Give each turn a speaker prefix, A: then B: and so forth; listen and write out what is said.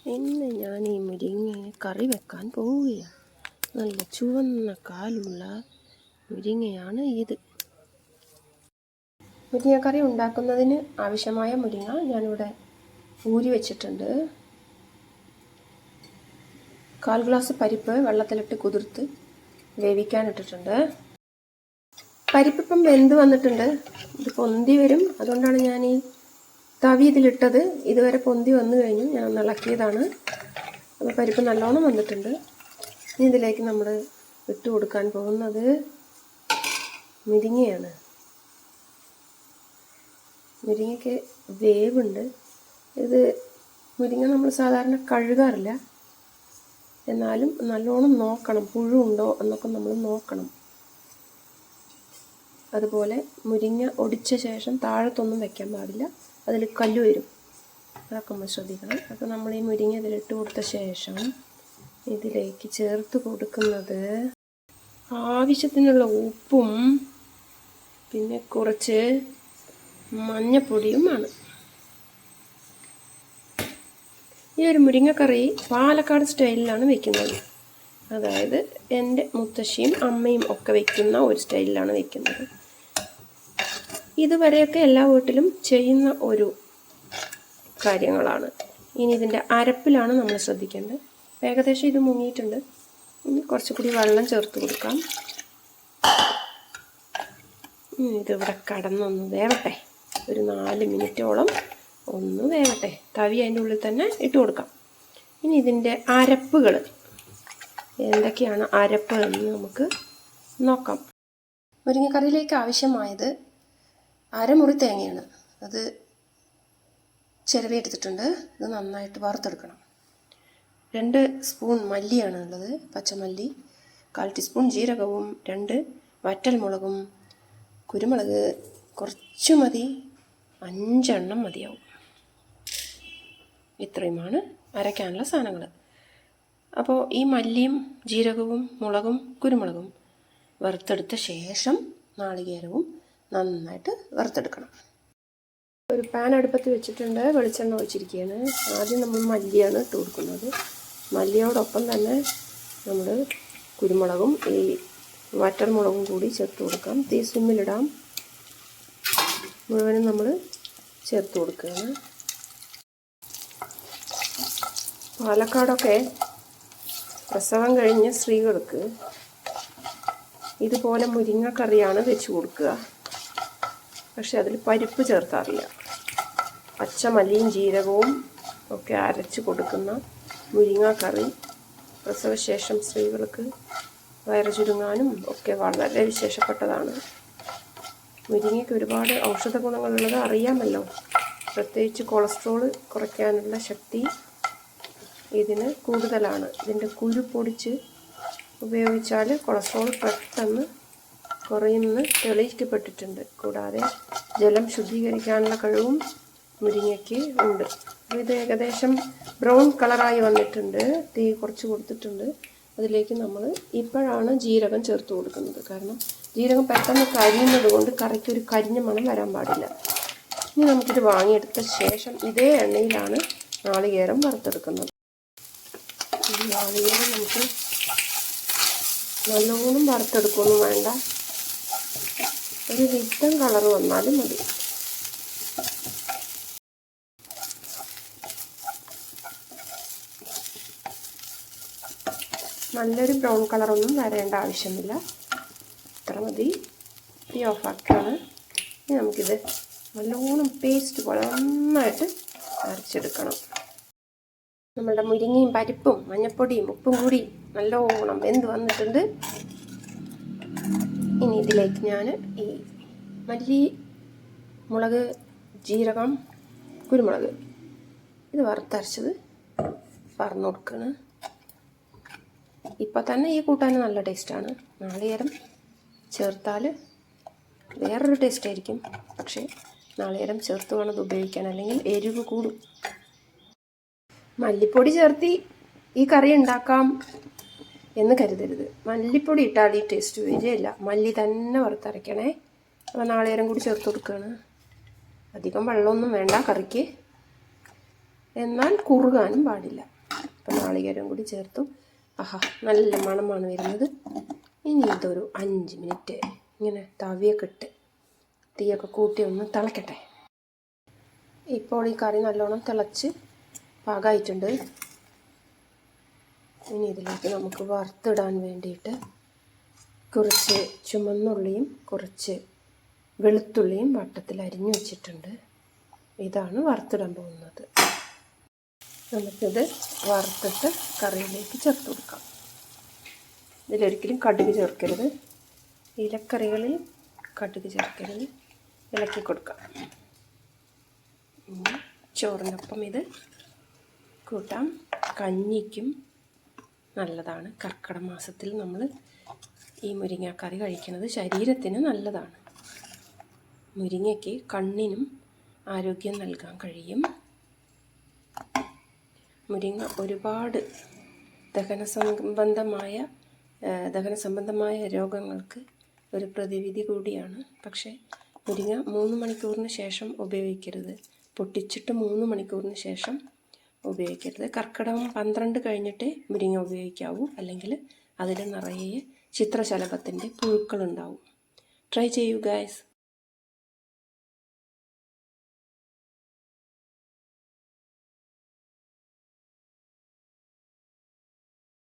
A: ഇന്ന് ഞാൻ ഈ മുരിങ്ങ കറി വെക്കാൻ പോവുകയാണ്. നല്ല ചുവന്ന കാലുള്ള മുരിങ്ങയാണ് ഇത്. മുരിങ്ങക്കറി ഉണ്ടാക്കുന്നതിന് ആവശ്യമായ മുരിങ്ങ ഞാനിവിടെ ഊരി വെച്ചിട്ടുണ്ട്. 1/4 ഗ്ലാസ് പരിപ്പ് വെള്ളത്തിലിട്ട് കുതിർത്ത് വേവിക്കാനിട്ടിട്ടുണ്ട്. പരിപ്പിപ്പം വെന്ത് വന്നിട്ടുണ്ട്. ഇത് പൊന്തി വരും, അതുകൊണ്ടാണ് ഞാൻ ഈ തവി ഇതിലിട്ടത്. ഇതുവരെ പൊന്തി വന്നു കഴിഞ്ഞു. ഞാൻ ഒന്ന് ഇളക്കിയതാണ്. അപ്പോൾ പരിപ്പ് നല്ലോണം വന്നിട്ടുണ്ട്. ഇനി ഇതിലേക്ക് നമ്മൾ ഇട്ട് കൊടുക്കാൻ പോകുന്നത് മുരിങ്ങയാണ്. മുരിങ്ങയ്ക്ക് വേവുണ്ട്. ഇത് മുരിങ്ങ നമ്മൾ സാധാരണ കഴുകാറില്ല, എന്നാലും നല്ലോണം നോക്കണം, പുഴു ഉണ്ടോ എന്നൊക്കെ നമ്മൾ നോക്കണം. അതുപോലെ മുരിങ്ങ ഒടിച്ച ശേഷം താഴത്തൊന്നും വെക്കാൻ പാടില്ല, അതിൽ കല്ല് വരും. അതൊക്കെ നമ്മൾ ശ്രദ്ധിക്കണം. അപ്പോൾ നമ്മൾ ഈ മുരിങ്ങ ഇതിലിട്ട് കൊടുത്ത ശേഷം ഇതിലേക്ക് ചേർത്ത് കൊടുക്കുന്നത് ആവശ്യത്തിനുള്ള ഉപ്പും പിന്നെ കുറച്ച് മഞ്ഞപ്പൊടിയുമാണ്. ഈ ഒരു മുരിങ്ങക്കറി പാലക്കാട് സ്റ്റൈലിലാണ് വെക്കുന്നത്. അതായത് എൻ്റെ മുത്തശ്ശിയും അമ്മയും ഒക്കെ വെക്കുന്ന ഒരു സ്റ്റൈലിലാണ് വെക്കുന്നത്. ഇതുവരെയൊക്കെ എല്ലാ വീട്ടിലും ചെയ്യുന്ന ഒരു കാര്യങ്ങളാണ്. ഇനി ഇതിൻ്റെ അരപ്പിലാണ് നമ്മൾ ശ്രദ്ധിക്കേണ്ടത്. ഏകദേശം ഇത് മുങ്ങിയിട്ടുണ്ട്. ഇനി കുറച്ചുകൂടി വെള്ളം ചേർത്ത് കൊടുക്കാം. ഇതിവിടെ കടന്നൊന്ന് വേവട്ടെ, ഒരു 4 മിനിറ്റോളം ഒന്ന് വേവട്ടെ. തവി അതിൻ്റെ ഉള്ളിൽ തന്നെ ഇട്ട് കൊടുക്കാം. ഇനി ഇതിൻ്റെ അരപ്പുകൾ എന്തൊക്കെയാണ് അരപ്പ് എന്ന് നമുക്ക് നോക്കാം. മുരിങ്ങക്കറിയിലേക്ക് ആവശ്യമായത് അരമുറി തേങ്ങയാണ്. അത് ചിരവി എടുത്തിട്ടുണ്ട്. ഇത് നന്നായിട്ട് വറുത്തെടുക്കണം. 2 സ്പൂൺ മല്ലിയാണ് ഉള്ളത്, പച്ചമല്ലി. 1/4 ടീസ്പൂൺ ജീരകവും 2 വറ്റൽമുളകും, കുരുമുളക് കുറച്ച് മതി, 5 എണ്ണം മതിയാവും. ഇത്രയുമാണ് അരയ്ക്കാനുള്ള സാധനങ്ങൾ. അപ്പോൾ ഈ മല്ലിയും ജീരകവും മുളകും കുരുമുളകും വറുത്തെടുത്ത ശേഷം നാളികേരവും നന്നായിട്ട് വറുത്തെടുക്കണം. ഒരു പാൻ അടുപ്പത്ത് വെച്ചിട്ടുണ്ട്, വെളിച്ചെണ്ണ ഒഴിച്ചിരിക്കുകയാണ്. ആദ്യം നമ്മൾ മല്ലിയാണ് ഇട്ട് കൊടുക്കുന്നത്. മല്ലിയോടൊപ്പം തന്നെ നമ്മൾ കുരുമുളകും ഈ വറ്റൽമുളകും കൂടി ചേർത്ത് കൊടുക്കാം. തീ സിമ്മിലിടാം. മുഴുവനും നമ്മൾ ചേർത്ത് കൊടുക്കുകയാണ്. പാലക്കാടൊക്കെ പ്രസവം കഴിഞ്ഞ സ്ത്രീകൾക്ക് ഇതുപോലെ മുരിങ്ങക്കറിയാണ് വെച്ച് കൊടുക്കുക. പക്ഷെ അതിൽ പരിപ്പ് ചേർത്താറില്ല. പച്ചമല്ലിയും ജീരകവും ഒക്കെ അരച്ച് കൊടുക്കുന്ന മുരിങ്ങക്കറി പ്രസവശേഷം സ്ത്രീകൾക്ക് വയറ് ചുരുങ്ങാനും ഒക്കെ വളരെ വിശേഷപ്പെട്ടതാണ്. മുരിങ്ങയ്ക്ക് ഒരുപാട് ഔഷധ ഗുണങ്ങളുള്ളത് അറിയാമല്ലോ. പ്രത്യേകിച്ച് കൊളസ്ട്രോൾ കുറയ്ക്കാനുള്ള ശക്തി ഇതിന് കൂടുതലാണ്. ഇതിൻ്റെ കുരു പൊടിച്ച് ഉപയോഗിച്ചാൽ കൊളസ്ട്രോൾ പെട്ടെന്ന് കുറയുമെന്ന് തെളിയിക്കപ്പെട്ടിട്ടുണ്ട്. കൂടാതെ ജലം ശുദ്ധീകരിക്കാനുള്ള കഴിവും മുരിങ്ങയ്ക്ക് ഉണ്ട്. ഇത് ഏകദേശം ബ്രൗൺ കളറായി വന്നിട്ടുണ്ട്. തീ കുറച്ച് കൊടുത്തിട്ടുണ്ട്. അതിലേക്ക് നമ്മൾ ഇപ്പോഴാണ് ജീരകം ചേർത്ത് കൊടുക്കുന്നത്. കാരണം ജീരകം പെട്ടെന്ന് കരിയുന്നത് കൊണ്ട് കറിക്കൊരു കരിഞ്ഞ മണം വരാൻ പാടില്ല. ഇനി നമുക്കിത് വാങ്ങിയെടുത്ത ശേഷം ഇതേ എണ്ണയിലാണ് നാളികേരം വറുത്തെടുക്കുന്നത്. നാളികേരം നമുക്ക് നല്ലോണം വറുത്തെടുക്കൊന്നും വേണ്ട, ഒരു വിധം കളർ വന്നാലും മതി. നല്ലൊരു ബ്രൗൺ കളറൊന്നും വരേണ്ട ആവശ്യമില്ല, ഇത്ര മതി. തീ ഓഫാക്കുകയാണ്. ഇനി നമുക്കിത് നല്ലോണം പേസ്റ്റ് പോലെ നന്നായിട്ട് അരച്ചെടുക്കണം. നമ്മളുടെ മുരിങ്ങയും പരിപ്പും മഞ്ഞപ്പൊടിയും ഉപ്പും കൂടി നല്ലോണം വെന്ത് വന്നിട്ടുണ്ട്. ഇനി ഇതിലേക്ക് ഞാൻ ഈ മല്ലി, മുളക്, ജീരകം, കുരുമുളക് ഇത് വറുത്തരച്ചത് പറന്ന് കൊടുക്കുകയാണ്. ഇപ്പം തന്നെ ഈ കൂട്ടാൻ നല്ല ടേസ്റ്റാണ്. നാളികേരം ചേർത്താൽ വേറൊരു ടേസ്റ്റ് ആയിരിക്കും. പക്ഷേ നാളികേരം ചേർത്ത് വേണം ഇത് ഉപയോഗിക്കാൻ, അല്ലെങ്കിൽ എരിവ് കൂടും. മല്ലിപ്പൊടി ചേർത്തി ഈ കറി ഉണ്ടാക്കാം എന്ന് കരുതരുത്. മല്ലിപ്പൊടി ഇട്ടാൽ ഈ ടേസ്റ്റ് വരികയില്ല. മല്ലി തന്നെ വറുത്തരയ്ക്കണേ. അപ്പോൾ നാളികേരം കൂടി ചേർത്ത് കൊടുക്കുകയാണ്. അധികം വെള്ളമൊന്നും വേണ്ട കറിക്ക്. എന്നാൽ കുറുകാനും പാടില്ല. അപ്പം നാളികേരം കൂടി ചേർത്തു. ആഹാ, നല്ല മണമാണ് വരുന്നത്. ഇനി ഇതൊരു 5 മിനിറ്റ് ഇങ്ങനെ തവിയൊക്കെ ഇട്ട് തീയൊക്കെ കൂട്ടി ഒന്ന് തിളക്കട്ടെ. ഇപ്പോൾ ഈ കറി നല്ലോണം തിളച്ച് പാകമായിട്ടുണ്ട്. ഇനി ഇതിലേക്ക് നമുക്ക് വറുത്തിടാൻ വേണ്ടിയിട്ട് കുറച്ച് ചുമന്നുള്ളിയും കുറച്ച് വെളുത്തുള്ളിയും വട്ടത്തിൽ അരിഞ്ഞു വെച്ചിട്ടുണ്ട്. ഇതാണ് വറുത്തിടാൻ പോകുന്നത്. നമുക്കിത് വറുത്തിട്ട് കറിയിലേക്ക് ചേർത്ത് കൊടുക്കാം. ഇതിലൊരിക്കലും കടുക് ചേർക്കരുത്. ഇലക്കറികളിൽ കടുക് ചേർക്കരുത്. ഇളക്കി കൊടുക്കാം. ചോറിനൊപ്പം ഇത് കൂട്ടാം. കഞ്ഞിക്കും നല്ലതാണ്. കർക്കിടക മാസത്തിൽ നമ്മൾ ഈ മുരിങ്ങാക്കറി കഴിക്കുന്നത് ശരീരത്തിന് നല്ലതാണ്. മുരിങ്ങയ്ക്ക് കണ്ണിനും ആരോഗ്യം നൽകാൻ കഴിയും. മുരിങ്ങ ഒരുപാട് ദഹന സംബന്ധമായ രോഗങ്ങൾക്ക് ഒരു പ്രതിവിധി കൂടിയാണ്. പക്ഷേ മുരിങ്ങ 3 മണിക്കൂറിന് ശേഷം ഉപയോഗിക്കരുത്. പൊട്ടിച്ചിട്ട് 3 മണിക്കൂറിന് ശേഷം ഉപയോഗിക്കരുത്. കർക്കിടകം 12 കഴിഞ്ഞിട്ടേ മുരിങ്ങ ഉപയോഗിക്കാവൂ. അല്ലെങ്കിൽ അതിൽ നിറയെ ചിത്രശലഭത്തിൻ്റെ പുഴുക്കളുണ്ടാവും. ട്രൈ ചെയ്യൂ ഗൈസ്.